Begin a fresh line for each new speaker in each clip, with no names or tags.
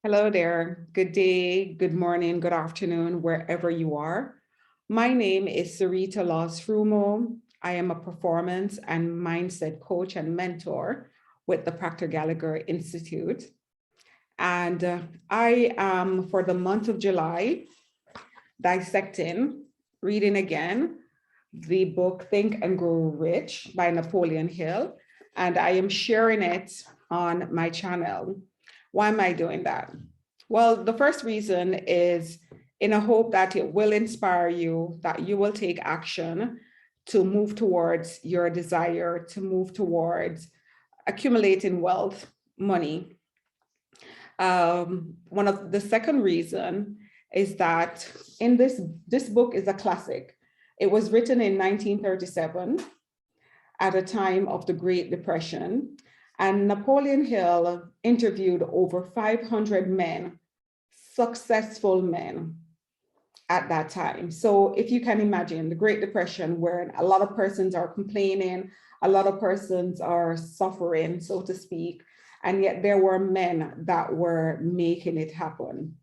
Hello there. Good day, good morning, good afternoon, wherever you are. My name is Cyreta Laws-Frumau. I am a performance and mindset coach and mentor with the Proctor Gallagher Institute. And I am, for the month of July, reading again, the book Think and Grow Rich by Napoleon Hill. And I am sharing it on my channel. Why am I doing that? Well, the first reason is in a hope that it will inspire you, that you will take action to move towards your desire, to move towards accumulating wealth, money. One of the second reason is that in this book is a classic. It was written in 1937 at a time of the Great Depression. And Napoleon Hill interviewed over 500 men, successful men at that time. So if you can imagine the Great Depression, where a lot of persons are complaining, a lot of persons are suffering, so to speak, and yet there were men that were making it happen.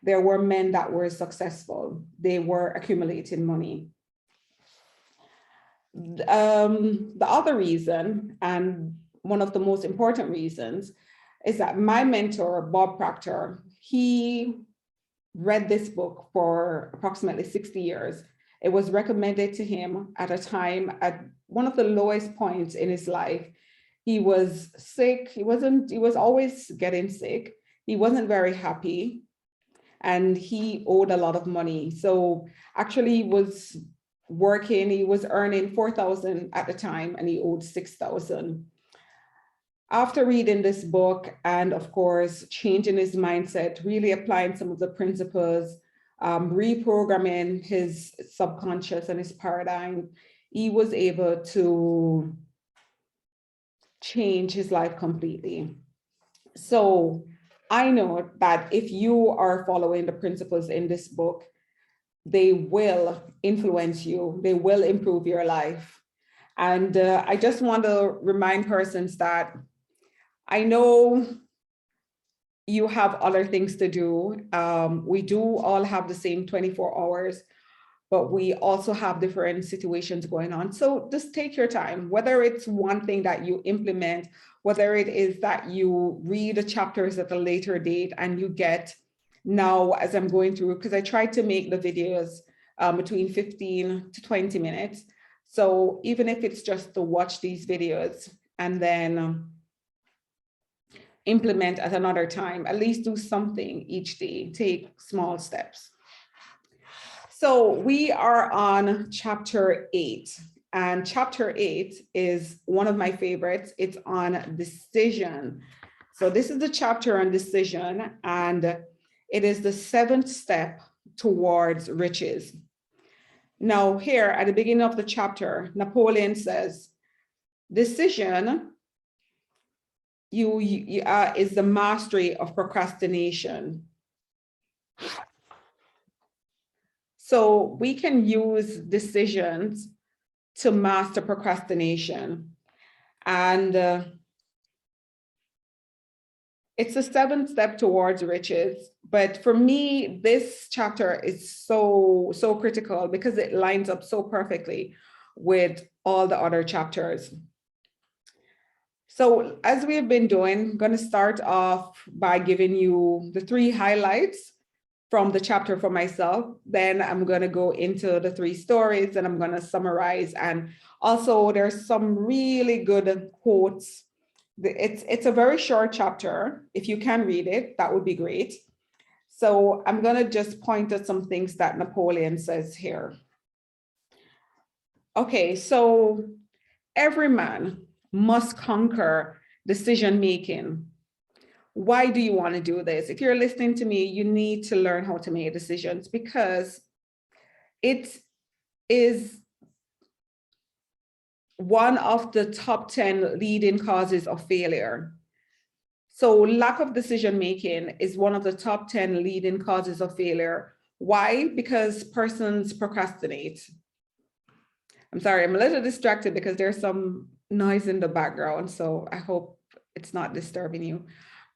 There were men that were successful. They were accumulating money. The other reason, and one of the most important reasons, is that my mentor, Bob Proctor, he read this book for approximately 60 years. It was recommended to him at a time at one of the lowest points in his life. He was sick. He was always getting sick. He wasn't very happy, and he owed a lot of money. So actually he was working, he was earning 4,000 at the time, and he owed 6,000. After reading this book and of course, changing his mindset, really applying some of the principles, reprogramming his subconscious and his paradigm, he was able to change his life completely. So I know that if you are following the principles in this book, they will influence you, they will improve your life. And I just want to remind persons that I know you have other things to do. We do all have the same 24 hours, but we also have different situations going on. So just take your time, whether it's one thing that you implement, whether it is that you read the chapters at a later date and you get now as I'm going through, because I try to make the videos between 15 to 20 minutes. So even if it's just to watch these videos and then implement at another time, at least do something each day, take small steps. So we are on chapter 8, and chapter 8 is one of my favorites. It's on decision. So this is the chapter on decision, and it is the 7th step towards riches. Now here at the beginning of the chapter, Napoleon says, decision is the mastery of procrastination. So we can use decisions to master procrastination. And it's the 7th step towards riches. But for me, this chapter is so critical because it lines up so perfectly with all the other chapters. So as we have been doing, I'm going to start off by giving you the 3 highlights from the chapter for myself. Then I'm going to go into the 3 stories and I'm going to summarize. And also there's some really good quotes. It's a very short chapter. If you can read it, that would be great. So I'm going to just point at some things that Napoleon says here. Okay, so every man must conquer decision-making. Why do you want to do this? If you're listening to me, you need to learn how to make decisions because it is one of the top 10 leading causes of failure. So lack of decision-making is one of the top 10 leading causes of failure. Why? Because persons procrastinate. I'm sorry, I'm a little distracted because there's some noise in the background, so I hope it's not disturbing you.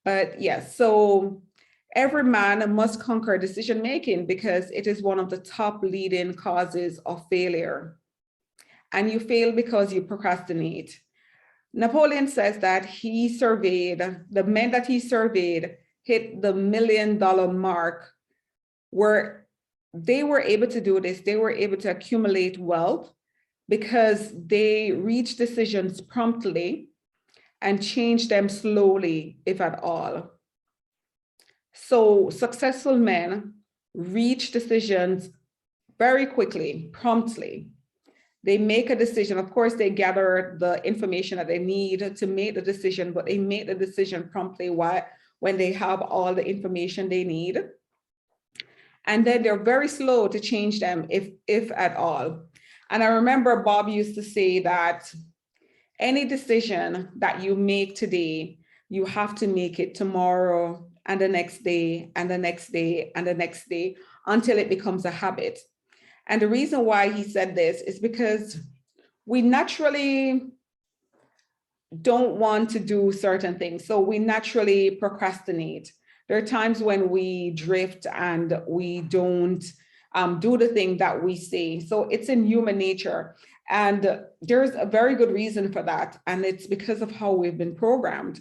But yes, so Every man must conquer decision making because it is one of the top leading causes of failure. And you fail because you procrastinate. Napoleon says that the men that he surveyed hit the $1 million mark, where they were able to do this. They were able to accumulate wealth because they reached decisions promptly and changed them slowly, if at all. So successful men reach decisions very quickly, promptly. They make a decision. Of course, they gather the information that they need to make the decision, but they make the decision promptly when they have all the information they need. And then they're very slow to change them, if at all. And I remember Bob used to say that any decision that you make today, you have to make it tomorrow and the next day and the next day and the next day until it becomes a habit. And the reason why he said this is because we naturally don't want to do certain things. So we naturally procrastinate. There are times when we drift and we don't do the thing that we say. So it's in human nature. And there's a very good reason for that. And it's because of how we've been programmed.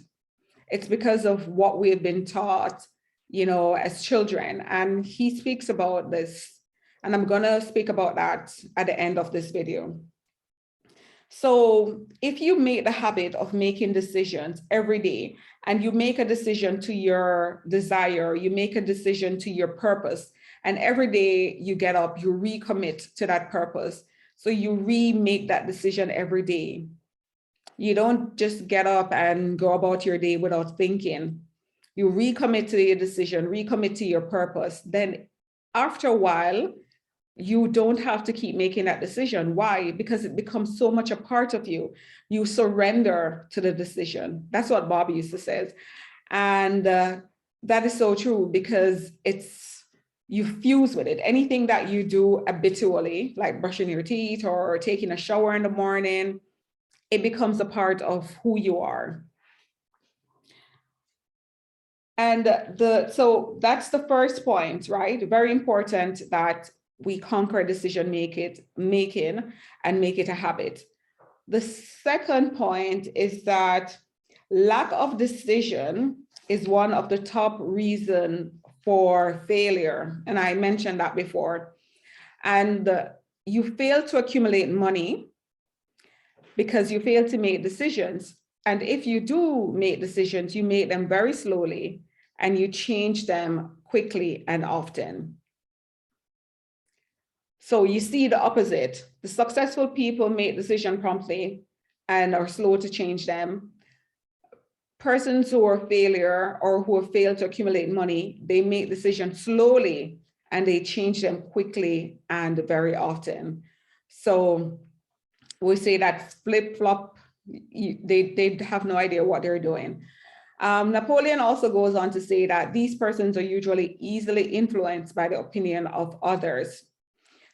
It's because of what we've been taught, as children. And he speaks about this. And I'm going to speak about that at the end of this video. So if you make the habit of making decisions every day, and you make a decision to your desire, you make a decision to your purpose, and every day you get up, you recommit to that purpose. So you remake that decision every day. You don't just get up and go about your day without thinking. You recommit to your decision, recommit to your purpose. Then after a while, you don't have to keep making that decision. Why? Because it becomes so much a part of you. You surrender to the decision. That's what Bob used to say. And that is so true, because you fuse with it. Anything that you do habitually, like brushing your teeth or taking a shower in the morning, it becomes a part of who you are. And so that's the first point, right? Very important that we conquer decision making and make it a habit. The second point is that lack of decision is one of the top reasons for failure. And I mentioned that before. And you fail to accumulate money because you fail to make decisions. And if you do make decisions, you make them very slowly and you change them quickly and often. So you see the opposite. The successful people make decisions promptly and are slow to change them. Persons who are failure or who have failed to accumulate money, they make decisions slowly and they change them quickly and very often. So we say that flip-flop, they have no idea what they're doing. Napoleon also goes on to say that these persons are usually easily influenced by the opinion of others.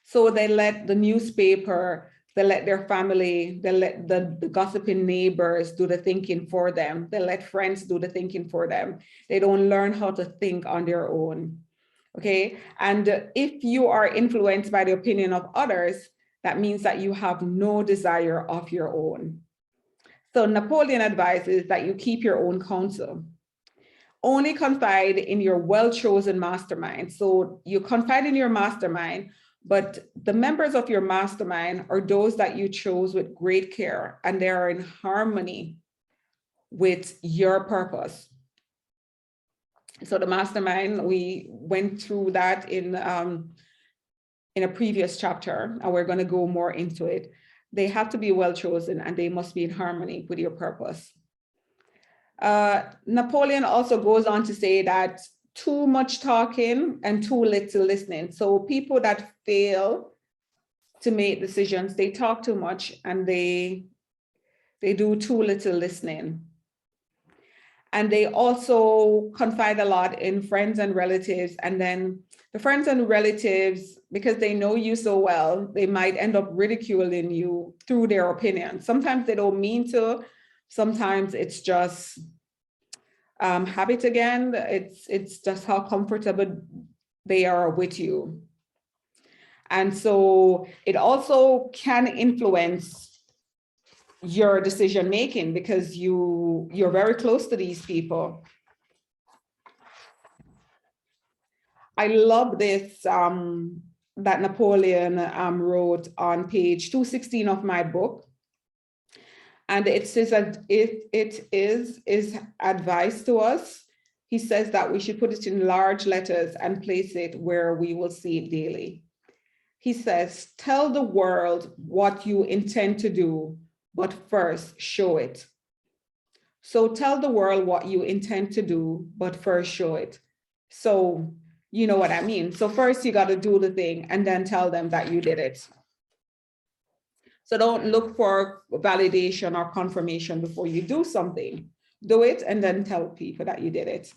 So they let the newspaper, they let their family, they let the gossiping neighbors do the thinking for them. They let friends do the thinking for them. They don't learn how to think on their own. Okay. And if you are influenced by the opinion of others, that means that you have no desire of your own. So Napoleon advises that you keep your own counsel. Only confide in your well-chosen mastermind. So you confide in your mastermind, but the members of your mastermind are those that you chose with great care and they are in harmony with your purpose. So the mastermind, we went through that in a previous chapter, and we're going to go more into it. They have to be well chosen and they must be in harmony with your purpose. Napoleon also goes on to say that too much talking and too little listening. So people that fail to make decisions, they talk too much and they do too little listening. And they also confide a lot in friends and relatives. And then the friends and relatives, because they know you so well, they might end up ridiculing you through their opinion. Sometimes they don't mean to. Sometimes it's just habit again. It's just how comfortable they are with you. And so it also can influence your decision making because you're very close to these people. I love this that Napoleon wrote on page 216 of my book. And it says that it is advice to us. He says that we should put it in large letters and place it where we will see it daily. He says, tell the world what you intend to do, but first show it. So tell the world what you intend to do, but first show it. So you know what I mean? So first you got to do the thing and then tell them that you did it. So don't look for validation or confirmation before you do something. Do it and then tell people that you did it.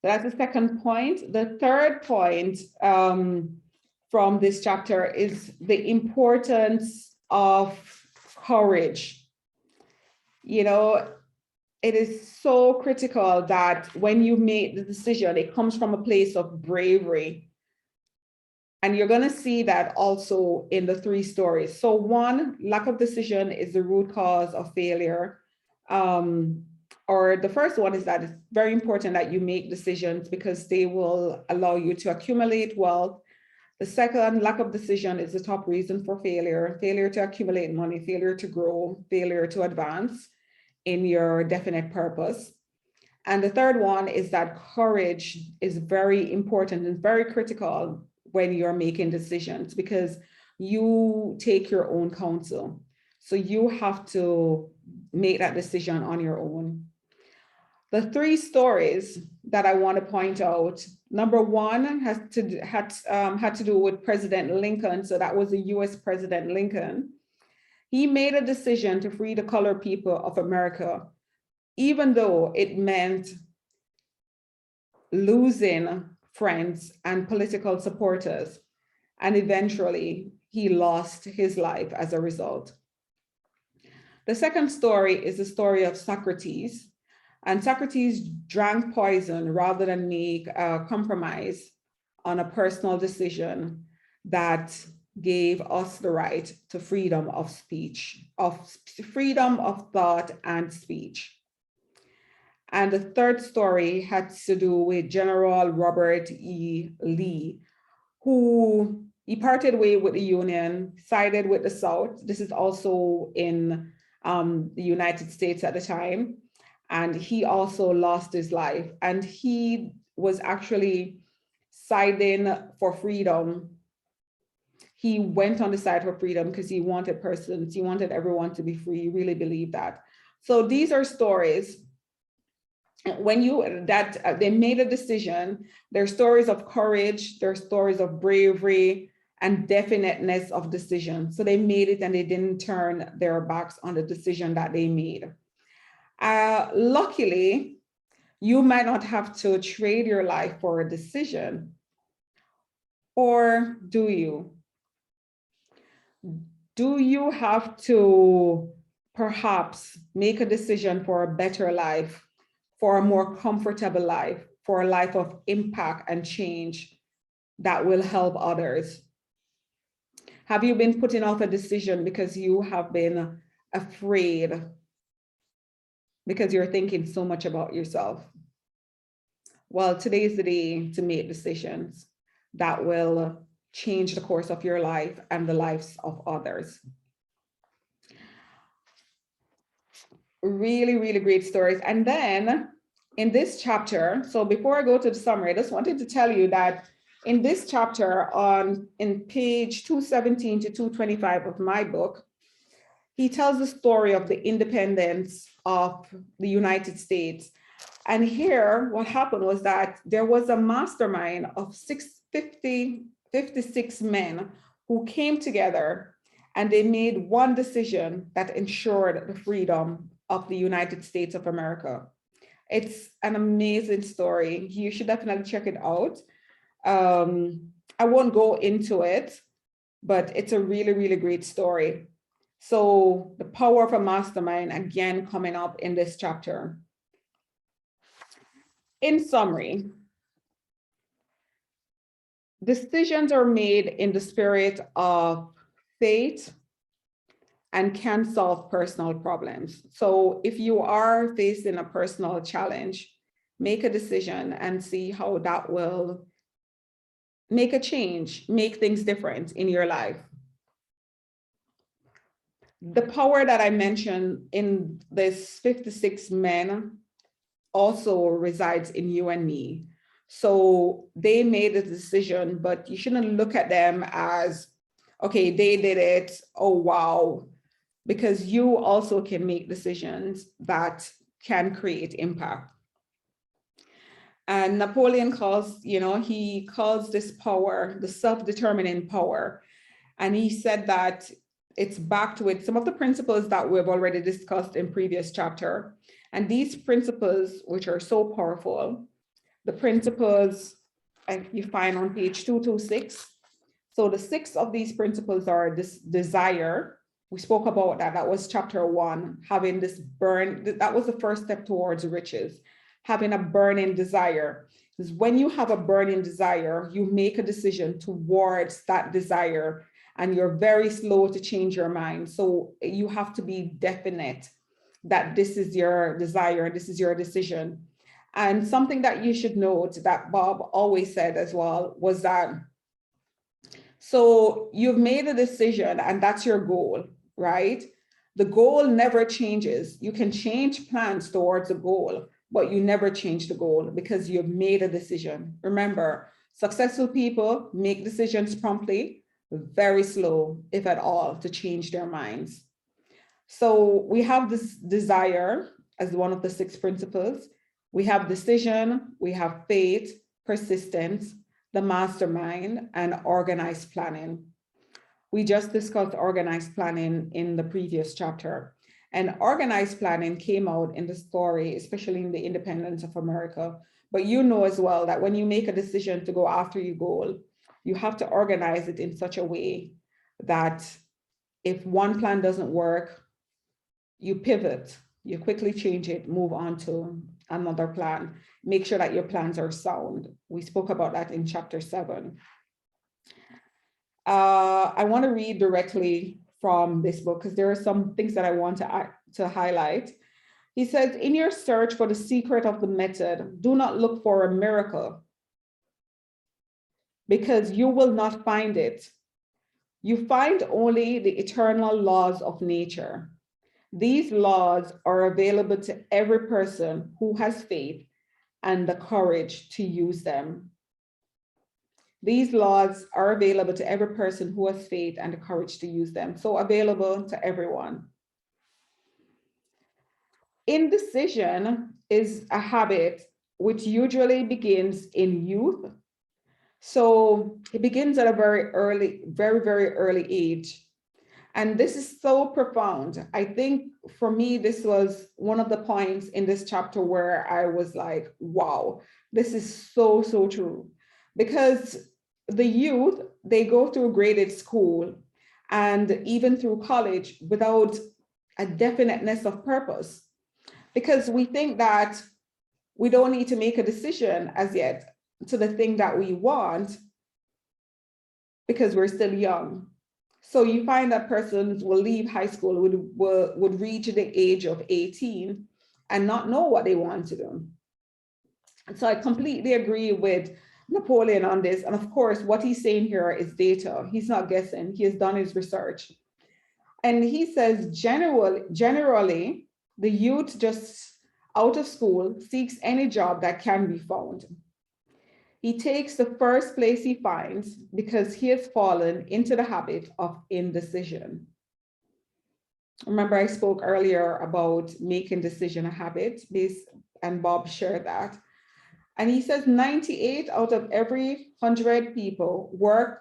That's the second point. The third point from this chapter is the importance of courage. You know, it is so critical that when you make the decision, it comes from a place of bravery. And you're going to see that also in the three stories. So one, lack of decision is the root cause of failure. Or the first one is that it's very important that you make decisions because they will allow you to accumulate wealth. The second, lack of decision is the top reason for failure. Failure to accumulate money, failure to grow, failure to advance in your definite purpose. And the third one is that courage is very important and very critical when you're making decisions because you take your own counsel. So you have to make that decision on your own. The three stories that I want to point out, number one had to do with President Lincoln. So that was the US President Lincoln. He made a decision to free the colored people of America, even though it meant losing friends and political supporters. And eventually he lost his life as a result. The second story is the story of Socrates. And Socrates drank poison rather than make a compromise on a personal decision that gave us the right to freedom of speech, of freedom of thought and speech. And the third story had to do with General Robert E. Lee, who he parted way with the Union, sided with the South. This is also in the United States at the time. And he also lost his life. And he was actually siding for freedom. He went on the side for freedom because he wanted everyone to be free. He really believed that. So these are stories. When they made a decision, they're stories of courage, they're stories of bravery and definiteness of decision. So they made it and they didn't turn their backs on the decision that they made. Luckily, you might not have to trade your life for a decision, or do you? Do you have to perhaps make a decision for a better life, for a more comfortable life, for a life of impact and change that will help others? Have you been putting off a decision because you have been afraid, because you're thinking so much about yourself? Well, today is the day to make decisions that will change the course of your life and the lives of others. Really, really great stories. And then in this chapter, so before I go to the summary, I just wanted to tell you that in this chapter in page 217 to 225 of my book, he tells the story of the independence of the United States. And here, what happened was that there was a mastermind of 56 men who came together and they made one decision that ensured the freedom of the United States of America. It's an amazing story. You should definitely check it out. I won't go into it, but it's a really, really great story. So the power of a mastermind, again, coming up in this chapter. In summary, decisions are made in the spirit of faith and can solve personal problems. So if you are facing a personal challenge, make a decision and see how that will make a change, make things different in your life. The power that I mentioned in this 56 men also resides in you and me. So they made a decision, but you shouldn't look at them as, okay, they did it, oh, wow, because you also can make decisions that can create impact. And Napoleon calls, he calls this power the self-determining power. And he said that it's backed with some of the principles that we've already discussed in previous chapter. And these principles, which are so powerful, the principles you find on page 226. So the 6 of these principles are this desire. We spoke about that. That was chapter 1, having this burn. That was the first step towards riches, having a burning desire. Because when you have a burning desire, you make a decision towards that desire, and you're very slow to change your mind. So you have to be definite that this is your desire, this is your decision. And something that you should note that Bob always said as well was that, so you've made a decision and that's your goal, right? The goal never changes. You can change plans towards a goal, but you never change the goal because you've made a decision. Remember, successful people make decisions promptly, very slow, if at all, to change their minds. So we have this desire as one of the 6 principles. We have decision, we have faith, persistence, the mastermind, and organized planning. We just discussed organized planning in the previous chapter. And organized planning came out in the story, especially in the independence of America. But you know as well that when you make a decision to go after your goal, you have to organize it in such a way that if one plan doesn't work, you pivot, you quickly change it, move on to another plan. Make sure that your plans are sound. We spoke about that in chapter 7. I want to read directly from this book because there are some things that I want to highlight. He says, in your search for the secret of the method, do not look for a miracle because you will not find it. You find only the eternal laws of nature. These laws are available to every person who has faith and the courage to use them. These laws are available to every person who has faith and the courage to use them. So available to everyone. Indecision is a habit which usually begins in youth. So it begins at a very early age. And this is so profound. I think for me, this was one of the points in this chapter where I was like, wow, this is so, so true. Because the youth, they go through graded school and even through college without a definiteness of purpose. Because we think that we don't need to make a decision as yet to the thing that we want because we're still young. So you find that persons will leave high school, would reach the age of 18 and not know what they want to do. And so I completely agree with Napoleon on this. And of course, what he's saying here is data. He's not guessing. He has done his research. And he says, generally, the youth just out of school seeks any job that can be found. He takes the first place he finds because he has fallen into the habit of indecision. Remember, I spoke earlier about making decision a habit, and Bob shared that. And he says 98 out of every 100 people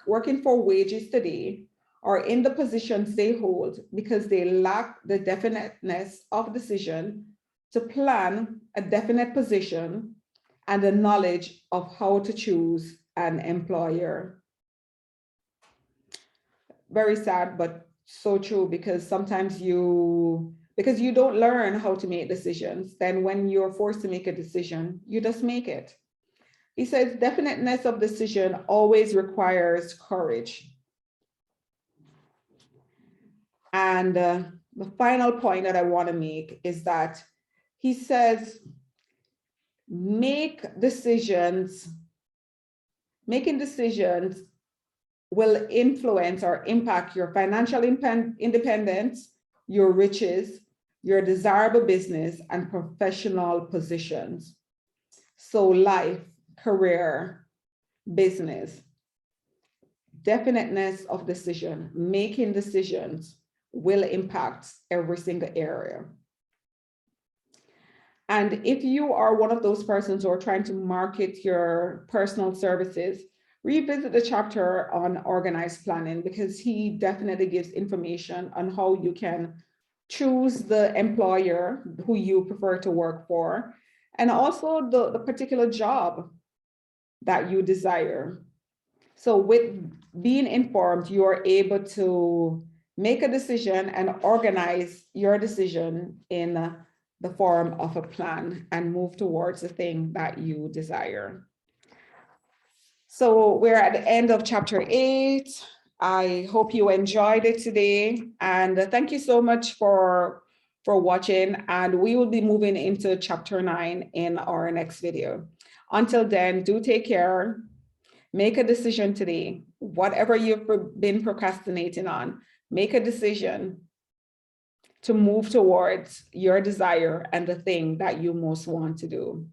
working for wages today are in the positions they hold because they lack the definiteness of decision to plan a definite position and the knowledge of how to choose an employer. Very sad, but So true, because sometimes because you don't learn how to make decisions, then when you're forced to make a decision, you just make it. He says definiteness of decision always requires courage. And the final point that I want to make is that he says, making decisions will influence or impact your financial independence, your riches, your desirable business and professional positions. So life, career, business, definiteness of decision, making decisions will impact every single area. And if you are one of those persons who are trying to market your personal services, revisit the chapter on organized planning, because he definitely gives information on how you can choose the employer who you prefer to work for, and also the particular job that you desire. So with being informed, you are able to make a decision and organize your decision in the form of a plan and move towards the thing that you desire. So we're at the end of chapter 8. I hope you enjoyed it today, and thank you so much for watching, and we will be moving into chapter 9 in our next video. Until then, do take care. Make a decision today. Whatever you've been procrastinating on, make a decision to move towards your desire and the thing that you most want to do.